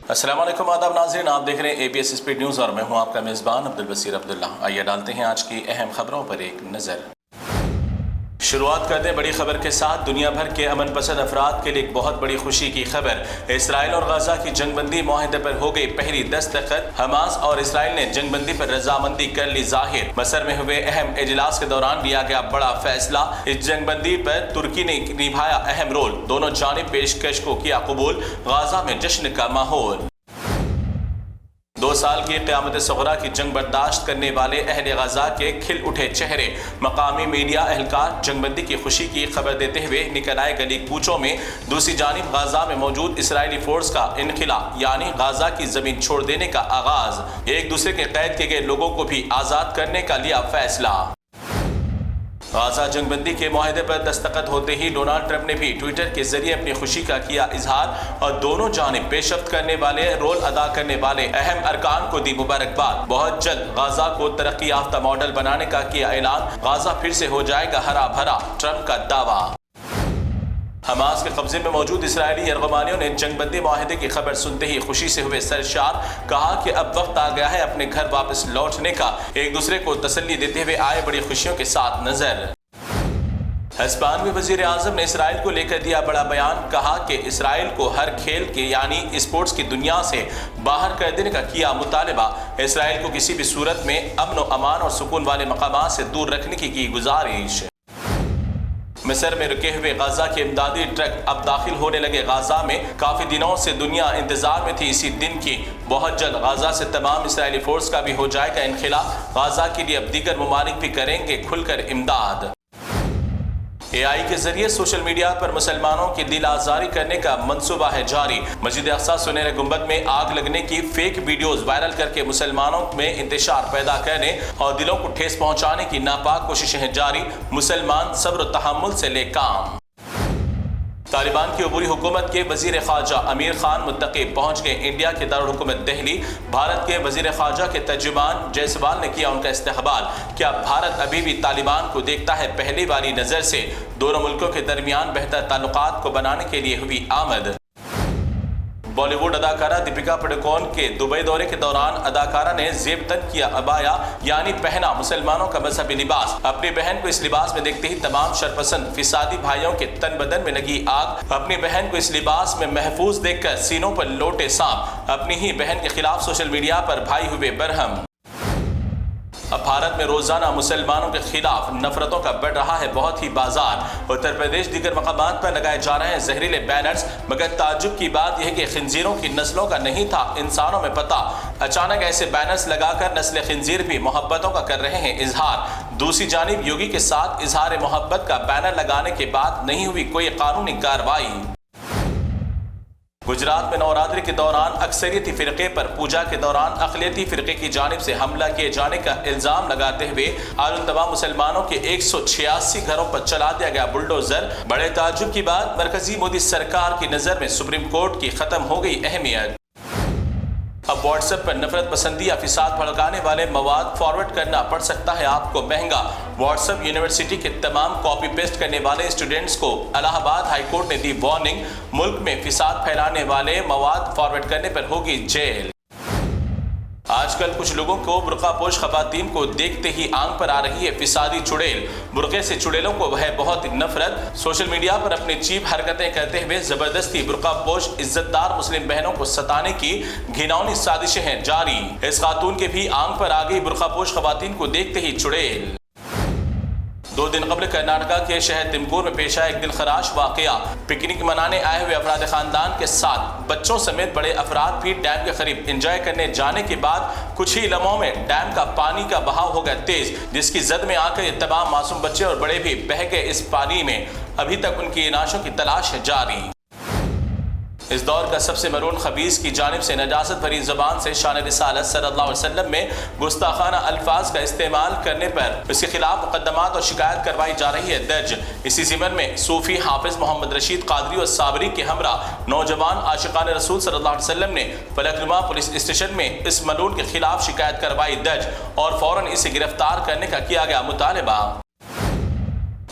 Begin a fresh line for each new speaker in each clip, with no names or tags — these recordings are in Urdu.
السلام علیکم آداب ناظرین، آپ دیکھ رہے ہیں ABS اسپیڈ نیوز اور میں ہوں آپ کا میزبان عبدالبصیر عبداللہ۔ آئیے ڈالتے ہیں آج کی اہم خبروں پر ایک نظر۔ شروعات کرتے ہیں بڑی خبر کے ساتھ۔ دنیا بھر کے امن پسند افراد کے لیے ایک بہت بڑی خوشی کی خبر۔ اسرائیل اور غزہ کی جنگ بندی معاہدے پر ہو گئی پہلی دستخط۔ حماس اور اسرائیل نے جنگ بندی پر رضامندی کر لی ظاہر۔ مصر میں ہوئے اہم اجلاس کے دوران لیا گیا بڑا فیصلہ۔ اس جنگ بندی پر ترکی نے نبھایا اہم رول، دونوں جانب پیشکش کو کیا قبول۔ غزہ میں جشن کا ماحول۔ 2 سال کی قیامت صغریٰ کی جنگ برداشت کرنے والے اہل غزہ کے کھل اٹھے چہرے۔ مقامی میڈیا اہلکار جنگ بندی کی خوشی کی خبر دیتے ہوئے نکل آئے گلی کوچوں میں۔ دوسری جانب غزہ میں موجود اسرائیلی فورس کا انخلا، یعنی غزہ کی زمین چھوڑ دینے کا آغاز۔ ایک دوسرے کے قید کیے گئے لوگوں کو بھی آزاد کرنے کا لیا فیصلہ۔ غزہ جنگ بندی کے معاہدے پر دستخط ہوتے ہی ڈونلڈ ٹرمپ نے بھی ٹویٹر کے ذریعے اپنی خوشی کا کیا اظہار اور دونوں جانب پیش رفت کرنے والے، رول ادا کرنے والے اہم ارکان کو دی مبارکباد۔ بہت جلد غزہ کو ترقی یافتہ ماڈل بنانے کا کیا اعلان۔ غزہ پھر سے ہو جائے گا ہرا بھرا، ٹرمپ کا دعویٰ۔ حماس کے قبضے میں موجود اسرائیلی یرغمالیوں نے جنگ بندی معاہدے کی خبر سنتے ہی خوشی سے ہوئے سرشار۔ کہا کہ اب وقت آ گیا ہے اپنے گھر واپس لوٹنے کا۔ ایک دوسرے کو تسلی دیتے ہوئے آئے بڑی خوشیوں کے ساتھ نظر۔ ہسپانوی وزیر اعظم نے اسرائیل کو لے کر دیا بڑا بیان۔ کہا کہ اسرائیل کو ہر کھیل کے یعنی اسپورٹس کی دنیا سے باہر کر دینے کا کیا مطالبہ۔ اسرائیل کو کسی بھی صورت میں امن و امان اور سکون والے مقامات سے دور رکھنے کی گزارش۔ مصر میں رکے ہوئے غزہ کے امدادی ٹرک اب داخل ہونے لگے غزہ میں۔ کافی دنوں سے دنیا انتظار میں تھی اسی دن کی۔ بہت جلد غزہ سے تمام اسرائیلی فورس کا بھی ہو جائے گا انخلا۔ غزہ کے لیے اب دیگر ممالک بھی کریں گے کھل کر امداد۔ AI کے ذریعے سوشل میڈیا پر مسلمانوں کی دل آزاری کرنے کا منصوبہ ہے جاری۔ مسجد اقصی سنہرے گنبد میں آگ لگنے کی فیک ویڈیوز وائرل کر کے مسلمانوں میں انتشار پیدا کرنے اور دلوں کو ٹھیس پہنچانے کی ناپاک کوششیں ہیں جاری۔ مسلمان صبر و تحمل سے لے کام۔ طالبان کی عبوری حکومت کے وزیر خارجہ امیر خان متقی پہنچ گئے انڈیا کے دارالحکومت دہلی۔ بھارت کے وزیر خارجہ کے ترجمان جیسوال نے کیا ان کا استقبال۔ کیا بھارت ابھی بھی طالبان کو دیکھتا ہے پہلی والی نظر سے؟ دونوں ملکوں کے درمیان بہتر تعلقات کو بنانے کے لیے ہوئی آمد۔ بالی ووڈ اداکارہ دیپیکا پڈوکون کے دبئی دورے کے دوران اداکارہ نے زیب تن کیا عبایا، یعنی پہنا مسلمانوں کا مذہبی لباس۔ اپنی بہن کو اس لباس میں دیکھتے ہی تمام شرپسند فسادی بھائیوں کے تن بدن میں لگی آگ۔ اپنی بہن کو اس لباس میں محفوظ دیکھ کر سینوں پر لوٹے سانپ۔ اپنی ہی بہن کے خلاف سوشل میڈیا پر بھائی ہوئے برہم۔ اب بھارت میں روزانہ مسلمانوں کے خلاف نفرتوں کا بڑھ رہا ہے بہت ہی بازار۔ اتر پردیش دیگر مقامات پر لگائے جا رہے ہیں زہریلے بینرز، مگر تعجب کی بات یہ ہے کہ خنزیروں کی نسلوں کا نہیں تھا انسانوں میں پتہ۔ اچانک ایسے بینرز لگا کر نسل خنزیر بھی محبتوں کا کر رہے ہیں اظہار۔ دوسری جانب یوگی کے ساتھ اظہار محبت کا بینر لگانے کے بعد نہیں ہوئی کوئی قانونی کارروائی۔ گجرات میں نوراتری کے دوران اکثریتی فرقے پر پوجا کے دوران اقلیتی فرقے کی جانب سے حملہ کیے جانے کا الزام لگاتے ہوئے ان تمام مسلمانوں کے 186 گھروں پر چلا دیا گیا بلڈوزر۔ بڑے تعجب کی بات، مرکزی مودی سرکار کی نظر میں سپریم کورٹ کی ختم ہو گئی اہمیت۔ اب واٹس ایپ پر نفرت پسندی یا فساد بھڑکانے والے مواد فارورڈ کرنا پڑ سکتا ہے آپ کو مہنگا۔ واٹس ایپ یونیورسٹی کے تمام کاپی پیسٹ کرنے والے اسٹوڈنٹس کو الہ آباد ہائی کورٹ نے دی وارننگ۔ ملک میں فساد پھیلانے والے مواد فارورڈ کرنے پر ہوگی جیل۔ آج کل کچھ لوگوں کو برقع پوش خواتین کو دیکھتے ہی آنکھ پر آ رہی ہے فسادی چڑیل۔ برقعے سے چڑیلوں کو ہے بہت نفرت۔ سوشل میڈیا پر اپنی چیپ حرکتیں کرتے ہوئے زبردستی برقع پوش عزت دار مسلم بہنوں کو ستانے کی گھناؤنی سازشیں ہیں جاری۔ اس خاتون کے بھی آنکھ پر آ گئی برقع پوش خواتین کو دیکھتے ہی چڑیل۔ 2 دن قبل کرناٹکا کے شہر تمکور میں پیش آیا ایک دل خراش واقعہ۔ پکنک منانے آئے ہوئے افراد خاندان کے ساتھ بچوں سمیت بڑے افراد بھی ڈیم کے قریب انجوائے کرنے جانے کے بعد کچھ ہی لمحوں میں ڈیم کا پانی کا بہاؤ ہو گیا تیز، جس کی زد میں آ کر یہ تمام معصوم بچے اور بڑے بھی بہہ گئے اس پانی میں۔ ابھی تک ان کی نعشوں کی تلاش ہے جاری۔ اس دور کا سب سے مرون خبیث کی جانب سے نجاست بھری زبان سے شان رسالت صلی اللہ علیہ وسلم میں گستاخانہ الفاظ کا استعمال کرنے پر اس کے خلاف مقدمات اور شکایت کروائی جا رہی ہے درج۔ اسی ضمن میں صوفی حافظ محمد رشید قادری اور صابری کے ہمراہ نوجوان عاشقان رسول صلی اللہ علیہ وسلم نے فلک نما پولیس اسٹیشن میں اس ملعون کے خلاف شکایت کروائی درج اور فوراً اسے گرفتار کرنے کا کیا گیا مطالبہ۔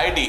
ID,